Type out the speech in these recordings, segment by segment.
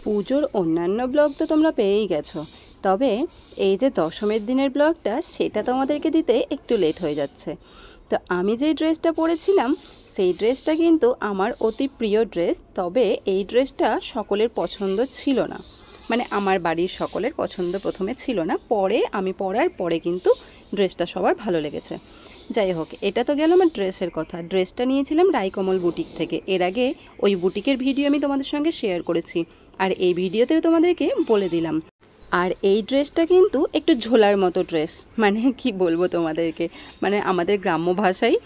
পুজোর অন্যান্য ব্লগ তো তোমরা পেয়েই গেছো, তবে এই যে দশমীর দিনের ব্লগটা সেটা তোমাদেরকে দিতে একটু লেট হয়ে যাচ্ছে। তো আমি যে ড্রেসটা পরেছিলাম সেই ড্রেসটা কিন্তু আমার অতি প্রিয় ড্রেস, তবে এই ড্রেসটা সকলের পছন্দ ছিল না, মানে আমার বাড়ির সকলের পছন্দ প্রথমে ছিল না, পরে আমি পরার পরে কিন্তু ড্রেসটা সবার ভালো লেগেছে। যাই হোক, এটা তো গেল আমার ড্রেসের কথা। ড্রেসটা নিয়েছিলাম রায়কমল বুটিক থেকে। এর আগে ওই বুটিকের ভিডিও আমি তোমাদের সঙ্গে শেয়ার করেছি, আর এই ভিডিওতেও তোমাদেরকে বলে দিলাম। আর এই ড্রেসটা কিন্তু একটু ঝোলার মতো ড্রেস, মানে কি বলবো তোমাদেরকে, মানে আমাদের গ্রাম্য ভাষায়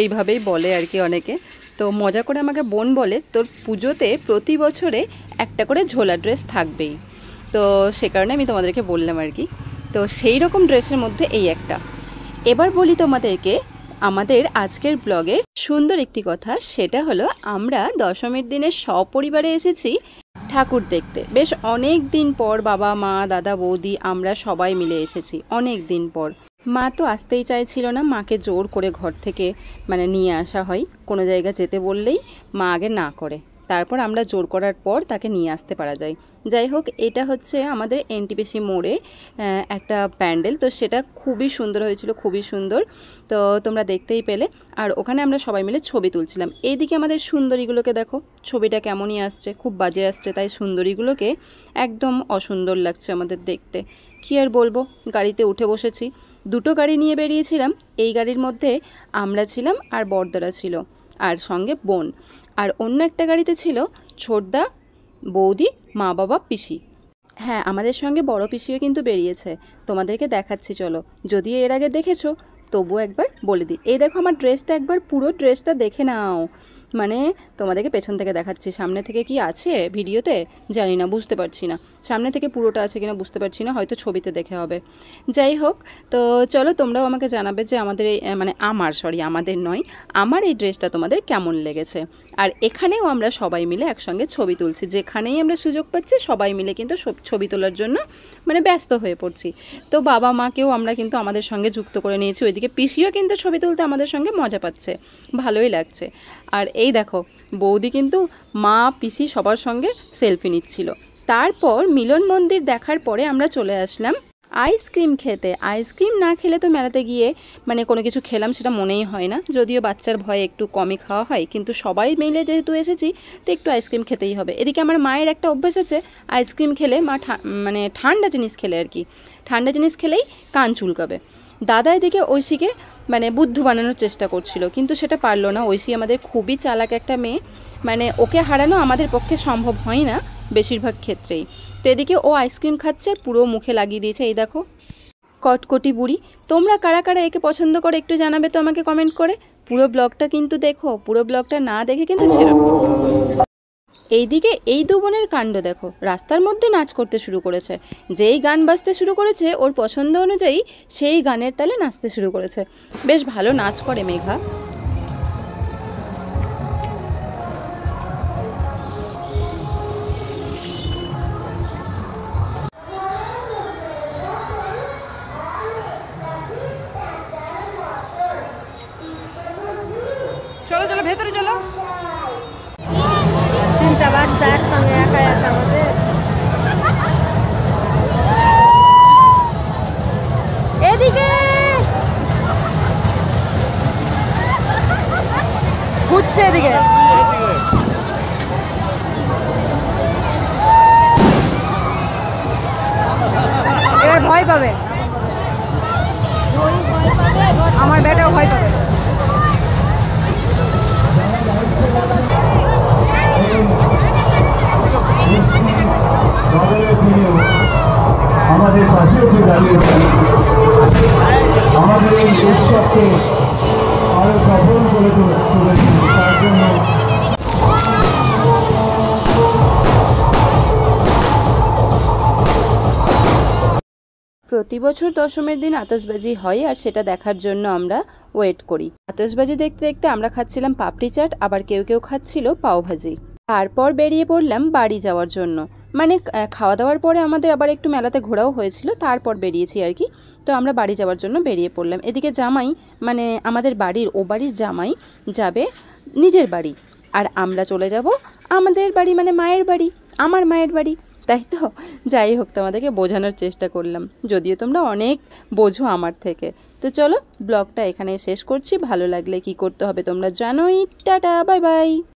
এইভাবেই বলে আর কি অনেকে। তো মজা করে আমাকে বোন বলে, তোর পুজোতে প্রতি বছরে একটা করে ঝোলা ড্রেস থাকবেই। তো সে কারণে আমি তোমাদেরকে বললাম আর কি। তো সেই রকম ড্রেসের মধ্যে এই একটা। এবার বলি তোমাদেরকে আমাদের আজকের ব্লগের সুন্দর একটি কথা, সেটা হলো আমরা দশমীর দিনে সপরিবারে এসেছি ঠাকুর দেখতে। বেশ অনেক দিন পর বাবা মা দাদা বৌদি আমরা সবাই মিলে এসেছি, অনেক দিন পর। মা তো আসতেই চাইছিল না, মাকে জোর করে ঘর থেকে মানে নিয়ে আসা হয়। কোনো জায়গা যেতে বললেই মা আগে না করে, তারপর আমরা জোর করার পর তাকে নিয়ে আসতে পারা যায়। যাই হোক, এটা হচ্ছে আমাদের এনটিপিসি মোড়ে একটা প্যান্ডেল, তো সেটা খুবই সুন্দর হয়েছিল, খুবই সুন্দর। তো তোমরা দেখতেই পেলে, আর ওখানে আমরা সবাই মিলে ছবি তুলছিলাম। এইদিকে আমাদের সুন্দরীগুলোকে দেখো, ছবিটা কেমনই আসছে, খুব বাজে আসছে, তাই সুন্দরীগুলোকে একদম অসুন্দর লাগছে আমাদের দেখতে। কী আর বলবো, গাড়িতে উঠে বসেছি। দুটো গাড়ি নিয়ে বেরিয়েছিলাম, এই গাড়ির মধ্যে আমরা ছিলাম আর বড়দারা ছিল, আর সঙ্গে বোন। আর অন্য একটা গাড়িতে ছিল ছোটদা, বৌদি, মা বাবা, পিসি। হ্যাঁ, আমাদের সঙ্গে বড় পিসিও কিন্তু বেরিয়েছে, তোমাদেরকে দেখাচ্ছি চলো। যদিও এর আগে দেখেছো, তবুও একবার বলে দিই। এই দেখো আমার ড্রেসটা, একবার পুরো ড্রেসটা দেখে নাও। মানে তোমাদেরকে পেছন থেকে দেখাচ্ছি, সামনে থেকে কি আছে ভিডিওতে জানি না, বুঝতে পারছি না সামনে থেকে পুরোটা আছে কিনা, বুঝতে পারছি না, হয়তো ছবিতে দেখে হবে। যাই হোক, তো চলো তোমরাও আমাকে জানাবে যে আমাদের এই মানে আমাদের নয়, আমার এই ড্রেসটা তোমাদের কেমন লেগেছে। আর এখানেও আমরা সবাই মিলে একসঙ্গে ছবি তুলছি, যেখানেই আমরা সুযোগ পাচ্ছি সবাই মিলে কিন্তু ছবি তোলার জন্য মানে ব্যস্ত হয়ে পড়ছি। তো বাবা মাকেও আমরা কিন্তু আমাদের সঙ্গে যুক্ত করে নিয়েছি, ওইদিকে পিসিও কিন্তু ছবি তুলতে আমাদের সঙ্গে মজা পাচ্ছে, ভালোই লাগছে। আর এই দেখো বৌদি কিন্তু মা পিসি সবার সঙ্গে সেলফি নিচ্ছিল। তারপর মিলন মন্দির দেখার পরে আমরা চলে আসলাম আইসক্রিম খেতে। আইসক্রিম না খেলে তো মেলাতে গিয়ে মানে কোনো কিছু খেলাম সেটা মনেই হয় না, যদিও বাচ্চার ভয়ে একটু কমই খাওয়া হয়, কিন্তু সবাই মিলে যেহেতু এসেছি তো একটু আইসক্রিম খেতেই হবে। এদিকে আমার মায়ের একটা অভ্যাস আছে, আইসক্রিম খেলে মা মানে ঠান্ডা জিনিস খেলে আর কি, ঠান্ডা জিনিস খেলেই কান চুলকাবে। দাদা এদিকে ঐশীকে মানে বুদ্ধু বানানোর চেষ্টা করছিল, কিন্তু সেটা পারলো না। ঐশী আমাদের খুবই চালাক একটা মেয়ে, মানে ওকে হারানো আমাদের পক্ষে সম্ভব হয় না বেশিরভাগ ক্ষেত্রেই। তো এদিকে ও আইসক্রিম খাচ্ছে, পুরো মুখে লাগিয়ে দিয়েছে। এই দেখো কটকটি বুড়ি। তোমরা কারা কারা একে পছন্দ করে একটু জানাবে তো আমাকে কমেন্ট করে। পুরো ব্লগটা কিন্তু দেখো, পুরো ব্লগটা না দেখে কিন্তু ছেড়ো। এইদিকে এই দু বোনের কাণ্ড দেখো, রাস্তার মধ্যে নাচ করতে শুরু করেছে। যেই গান বাজতে শুরু করেছে ওর পছন্দ অনুযায়ী সেই গানের তালে নাচতে শুরু করেছে। বেশ ভালো নাচ করে মেঘা। চলো চলো ভেতরে চলো। তিনটা বাচ্চা একসঙ্গে একাই আছে আমাদের। এদিকে ঘুরছে, এদিকে এবার ভয় পাবে, আমার বেটাও ভয় পাবে। আমাদের পাশে এসে দাঁড়িয়েছে, আমাদের এই উৎসবকে আরো সফল করে তুলেছে, তার জন্য প্রতি বছর দশমীর দিন আতশবাজি হয়, আর সেটা দেখার জন্য আমরা ওয়েট করি। আতশবাজি দেখতে দেখতে আমরা খাচ্ছিলাম পাপড়ি চাট, আবার কেউ কেউ খাচ্ছিল পাওভাজি। তারপর বেরিয়ে পড়লাম বাড়ি যাওয়ার জন্য, মানে খাওয়া দাওয়ার পরে আমাদের আবার একটু মেলাতে ঘোরাও হয়েছিল, তারপর বেরিয়েছি আর কি। তো আমরা বাড়ি যাওয়ার জন্য বেরিয়ে পড়লাম। এদিকে জামাই মানে আমাদের বাড়ির ও বাড়ির জামাই যাবে নিজের বাড়ি, আর আমরা চলে যাব আমাদের বাড়ি মানে মায়ের বাড়ি। আমার মায়ের বাড়ি, তাই তো? যাই হোক, তোমাদেরকে বোঝানোর চেষ্টা করলাম, যদিও তোমরা অনেক বোঝো আমার থেকে। তো চলো ব্লগটা এখানে শেষ করছি। ভালো লাগলে কি করতে হবে তোমরা জানোই। Tata, bye bye.